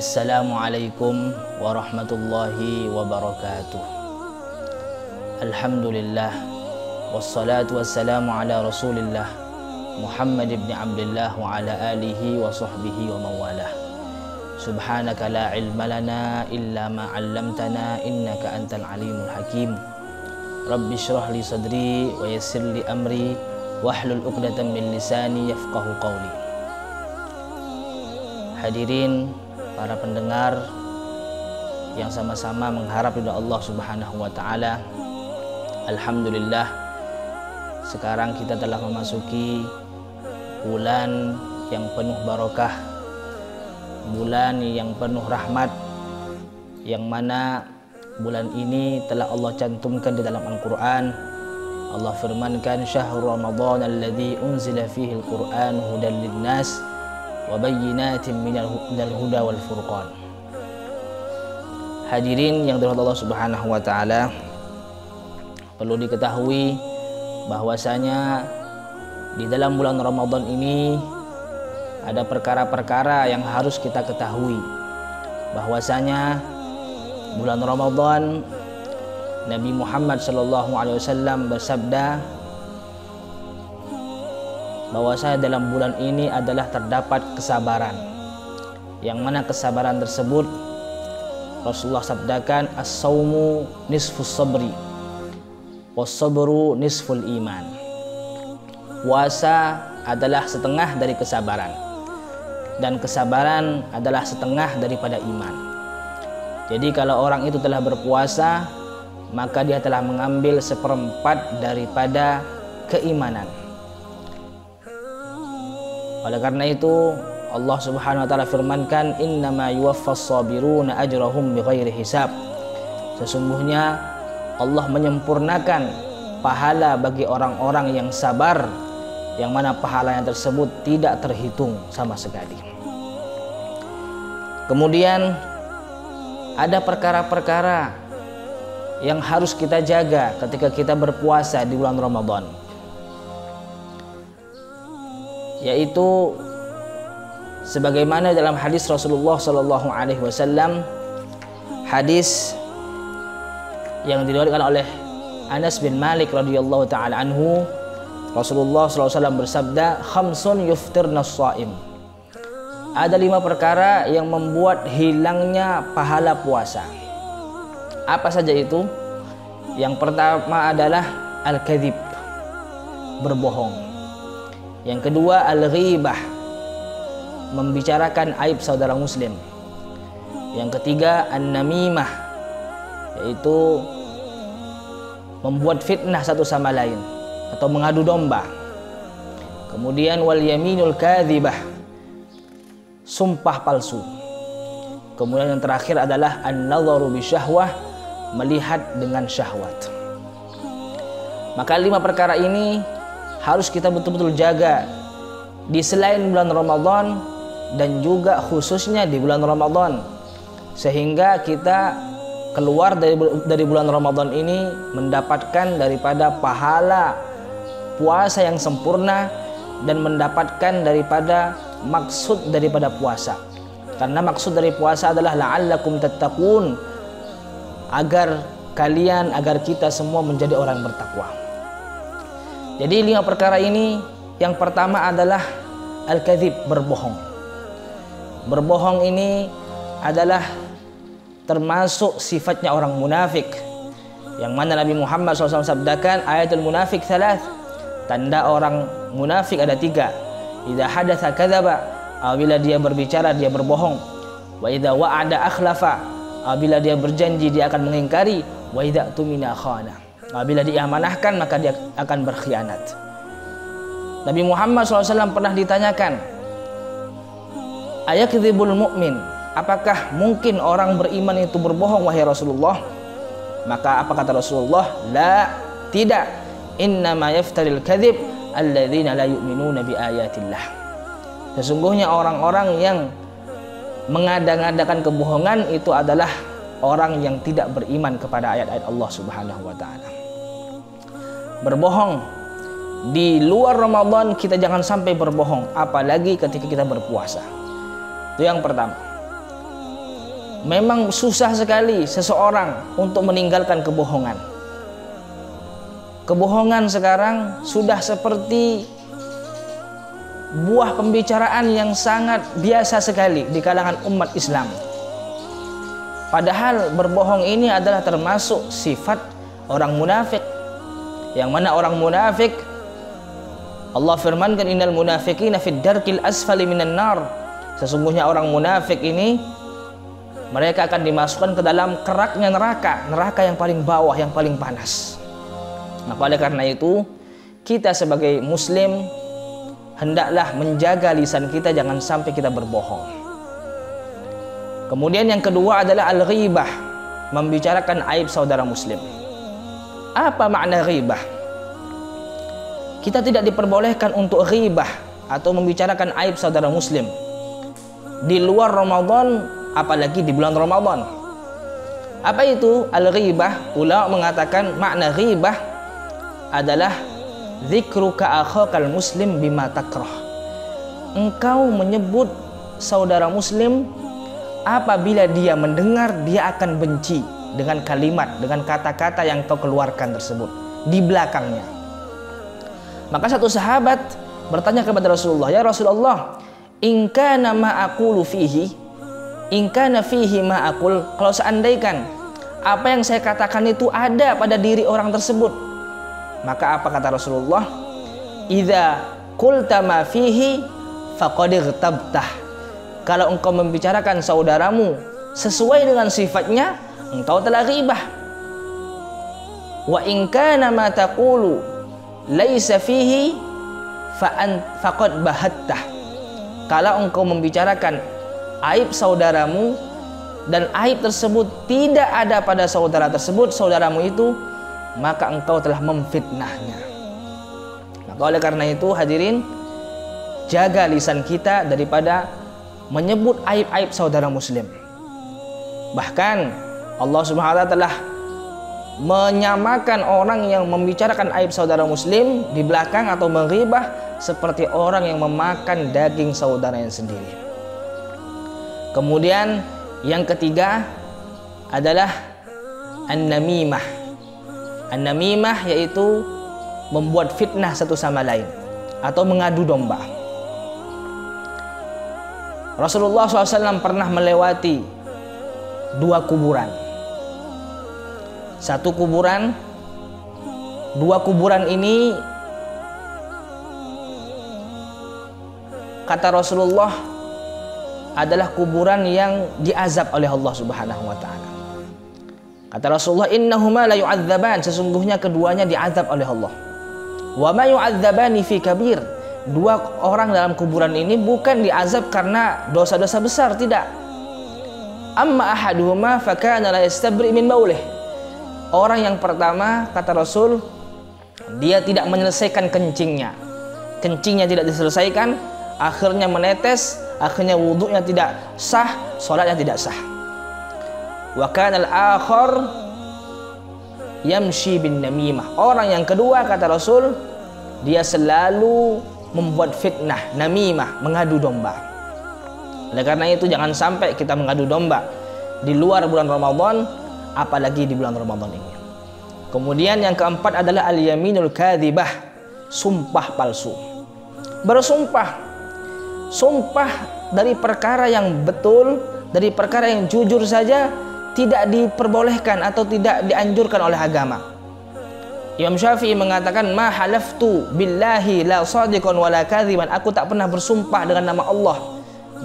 Assalamualaikum warahmatullahi wabarakatuh. Alhamdulillah, wassalatu wassalamu ala rasulillah Muhammad ibn Abdullah wa ala alihi wa sahbihi wa mawalah. Subhanaka la ilma lana illa ma 'allamtana innaka antal alimul hakim. Rabbi shrah li sadri wa yassir li amri wahlul 'uqdatam min lisani yafqahu qawli. Hadirin para pendengar yang sama-sama mengharap ridha Allah Subhanahu wa taala. Alhamdulillah, sekarang kita telah memasuki bulan yang penuh barokah, bulan yang penuh rahmat, yang mana bulan ini telah Allah cantumkan di dalam Al-Quran. Allah firmankan, syahrul Ramadan alladzi unzila fihi al-Quran hudan lin-nas wa bayyinatin minal huda wal furqan. Hadirin yang dirahmati Allah Subhanahu wa taala, perlu diketahui bahwasanya di dalam bulan Ramadan ini ada perkara-perkara yang harus kita ketahui. Bahwasanya bulan Ramadan, Nabi Muhammad SAW bersabda bahwasanya dalam bulan ini adalah terdapat kesabaran, yang mana kesabaran tersebut Rasulullah sabdakan, as-saumu nisfus sabri was-sabru nisful iman. Puasa adalah setengah dari kesabaran, dan kesabaran adalah setengah daripada iman. Jadi kalau orang itu telah berpuasa, maka dia telah mengambil seperempat daripada keimanan. Oleh karena itu Allah Subhanahu wa taala firmankan, innama yuwaffas sabiruna ajrahum bighairi hisab. Sesungguhnya Allah menyempurnakan pahala bagi orang-orang yang sabar, yang mana pahalanya tersebut tidak terhitung sama sekali. Kemudian ada perkara-perkara yang harus kita jaga ketika kita berpuasa di bulan Ramadan, yaitu sebagaimana dalam hadis Rasulullah SAW, hadis yang diriwayatkan oleh Anas bin Malik radhiyallahu taala anhu, Rasulullah SAW bersabda, khamsun yuftirna shaim. Ada 5 perkara yang membuat hilangnya pahala puasa. Apa saja itu? Yang pertama adalah al-kadzib, berbohong. Yang kedua al-ghibah, membicarakan aib saudara muslim. Yang ketiga an-namimah, yaitu membuat fitnah satu sama lain atau mengadu domba. Kemudian wal yaminul kadzibah, sumpah palsu. Kemudian yang terakhir adalah an-nadharu bisyahwah, melihat dengan syahwat. Maka 5 perkara ini harus kita betul-betul jaga di selain bulan Ramadan dan juga khususnya di bulan Ramadan, sehingga kita keluar dari bulan Ramadan ini mendapatkan daripada pahala puasa yang sempurna dan mendapatkan daripada maksud daripada puasa. Karena maksud dari puasa adalah la'allakum tattaqun, agar kita semua menjadi orang yang bertakwa. Jadi 5 perkara ini, yang pertama adalah al-kadzib, berbohong. Berbohong ini adalah termasuk sifatnya orang munafik, yang mana Nabi Muhammad SAW sabdakan, ayatul munafik 3, tanda orang munafik ada 3. Idza hadatsa kadzaba, apabila dia berbicara dia berbohong. Wa idza wa'ada akhlafa, apabila dia berjanji dia akan mengingkari. Wa idza tumina khana, apabila diamanahkan maka dia akan berkhianat. Nabi Muhammad SAW pernah ditanyakan, ayakdzibul mu'min, apakah mungkin orang beriman itu berbohong wahai Rasulullah? Maka apa kata Rasulullah? La, tidak. Innama yaftaril kadzib alladzina la yu'minuna bi ayatillah. Sesungguhnya orang-orang yang mengada-ngadakan kebohongan itu adalah orang yang tidak beriman kepada ayat-ayat Allah Subhanahu wa taala. Berbohong di luar Ramadan kita jangan sampai berbohong, apalagi ketika kita berpuasa. Itu yang pertama. memang susah sekali seseorang untuk meninggalkan kebohongan. Kebohongan sekarang sudah seperti buah pembicaraan yang sangat biasa sekali di kalangan umat Islam. Padahal berbohong ini adalah termasuk sifat orang munafik. Yang mana orang munafik, Allah firmankan, innal munafiqina fid darkil asfali minan nar. Sesungguhnya orang munafik ini, mereka akan dimasukkan ke dalam keraknya neraka, neraka yang paling bawah, yang paling panas. Maka oleh karena itu, kita sebagai muslim hendaklah menjaga lisan kita, jangan sampai kita berbohong. Kemudian yang kedua adalah al-ghibah, membicarakan aib saudara muslim. Apa makna ghibah? Kita tidak diperbolehkan untuk ghibah atau membicarakan aib saudara muslim di luar Ramadan, apalagi di bulan Ramadan. Apa itu al-ghibah? Ulama mengatakan makna ghibah adalah dzikruka akhakal muslim bima takrah. Engkau menyebut saudara muslim apabila dia mendengar, dia akan benci dengan kalimat, dengan kata-kata yang kau keluarkan tersebut di belakangnya. Maka satu sahabat bertanya kepada Rasulullah, ya Rasulullah, in kana ma aqulu fihi, in kana fihi ma aqul, kalau seandainya apa yang saya katakan itu ada pada diri orang tersebut. Maka apa kata Rasulullah? Idza qulta ma fihi faqad ightabtah. Kalau engkau membicarakan saudaramu sesuai dengan sifatnya, engkau telah ghibah. Wa in kana ma taqulu laisa fihi faqad bahattah. Kalau engkau membicarakan aib saudaramu dan aib tersebut tidak ada pada saudara tersebut, saudaramu itu, maka engkau telah memfitnahnya. Maka oleh karena itu hadirin, jaga lisan kita daripada menyebut aib-aib saudara muslim. Bahkan Allah Subhanahu wa taala telah menyamakan orang yang membicarakan aib saudara muslim di belakang atau menghibah seperti orang yang memakan daging saudaranya sendiri. Kemudian yang ketiga adalah an-namimah. An-namimah yaitu membuat fitnah satu sama lain atau mengadu domba. Rasulullah SAW pernah melewati dua kuburan. Satu kuburan, dua kuburan ini kata Rasulullah adalah kuburan yang diazab oleh Allah Subhanahu wa taala. Kata Rasulullah, innahuma la yu'adzaban, sesungguhnya keduanya diazab oleh Allah. Wa ma yu'adzabani fi kabir, dua orang dalam kuburan ini bukan diazab karena dosa-dosa besar, tidak. Amma ahaduhuma fakana la yastabri min baulih. Orang yang pertama, kata Rasul, dia tidak menyelesaikan kencingnya. Kencingnya tidak diselesaikan, akhirnya menetes, akhirnya wudunya tidak sah, salatnya tidak sah. Wa kana al-akhar yamshi bin namimah. Orang yang kedua, kata Rasul, dia selalu membuat fitnah, namimah, mengadu domba. Oleh karena itu jangan sampai kita mengadu domba di luar bulan Ramadan, apalagi di bulan Ramadan ini. Kemudian yang keempat adalah al-yaminul kadzibah, sumpah palsu. Bersumpah, sumpah dari perkara yang betul, dari perkara yang jujur saja tidak diperbolehkan atau tidak dianjurkan oleh agama. Imam Syafi'i mengatakan, ma halaftu billahi la shadiqan wala kadziban, aku tak pernah bersumpah dengan nama Allah,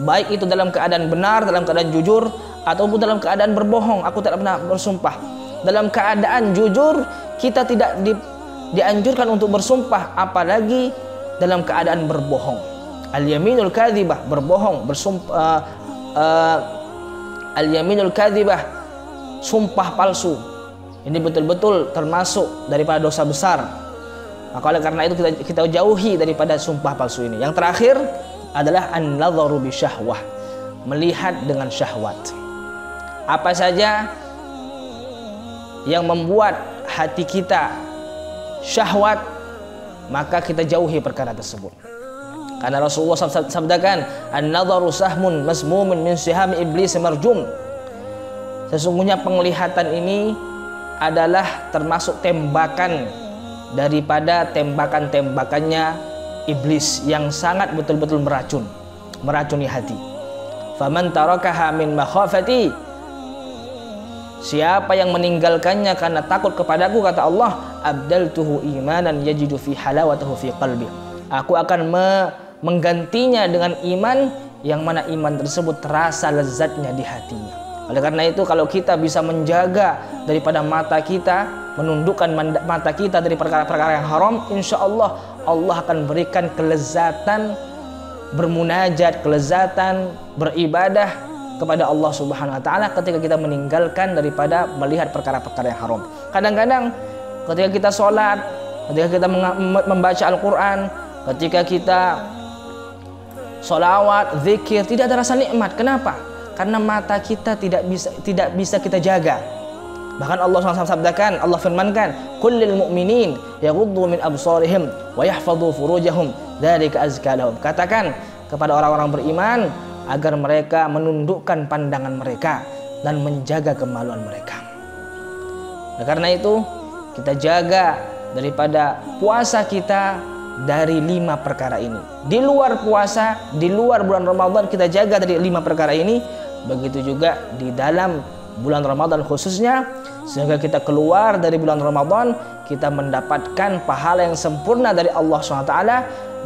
baik itu dalam keadaan benar, dalam keadaan jujur, ataupun dalam keadaan berbohong, aku tak pernah bersumpah. Dalam keadaan jujur kita tidak dianjurkan untuk bersumpah, apalagi dalam keadaan berbohong. Al-yaminul kadzibah, berbohong, bersumpah, al-yaminul kadzibah, sumpah palsu. Ini betul-betul termasuk daripada dosa besar. Maka oleh karena itu kita jauhi daripada sumpah palsu ini. Yang terakhir adalah an-nadharu bi syahwah, melihat dengan syahwat. Apa saja yang membuat hati kita syahwat, maka kita jauhi perkara tersebut. Karena Rasulullah sabdakan, an-nadharu sahmun masmumun min sihami iblis marjum. Sesungguhnya penglihatan ini adalah termasuk tembakan daripada tembakan-tembakannya iblis yang sangat betul-betul meracuni hati. Faman tarakaha min makhafati, siapa yang meninggalkannya karena takut kepadaku, kata Allah, abdaltuhu imanan yajidu fi halawatahu fi qalbi, aku akan menggantinya dengan iman yang mana iman tersebut terasa lezatnya di hatinya. Oleh karena itu, kalau kita bisa menjaga daripada mata kita, menundukkan mata kita dari perkara-perkara yang haram, insya Allah Allah akan berikan kelezatan bermunajat, kelezatan beribadah kepada Allah Subhanahu wa taala ketika kita meninggalkan daripada melihat perkara-perkara yang haram. Kadang-kadang ketika kita sholat, ketika kita membaca Al-Quran, ketika kita sholawat, zikir, tidak ada rasa nikmat. Kenapa? Karena mata kita tidak bisa kita jaga. Bahkan Allah SWT sabdakan, Allah firmankan, kullil mu'minin yaghuddu min absarihim wa yahfadhu furujahum dzalika azka lahum. Katakan kepada orang-orang beriman agar mereka menundukkan pandangan mereka dan menjaga kemaluan mereka. Nah, karena itu kita jaga daripada puasa kita dari 5 perkara ini. Di luar puasa, di luar bulan Ramadan, kita jaga dari 5 perkara ini. Begitu juga di dalam bulan Ramadan khususnya, sehingga kita keluar dari bulan Ramadan kita mendapatkan pahala yang sempurna dari Allah SWT,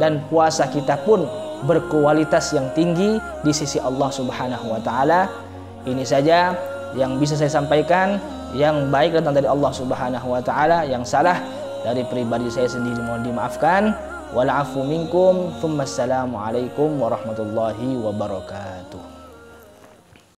dan puasa kita pun berkualitas yang tinggi di sisi Allah Subhanahu wa taala. Ini saja yang bisa saya sampaikan. Yang baik datang dari Allah Subhanahu wa taala, yang salah dari pribadi saya sendiri mohon dimaafkan. Wal afu minkum. Assalamualaikum warahmatullahi wabarakatuh.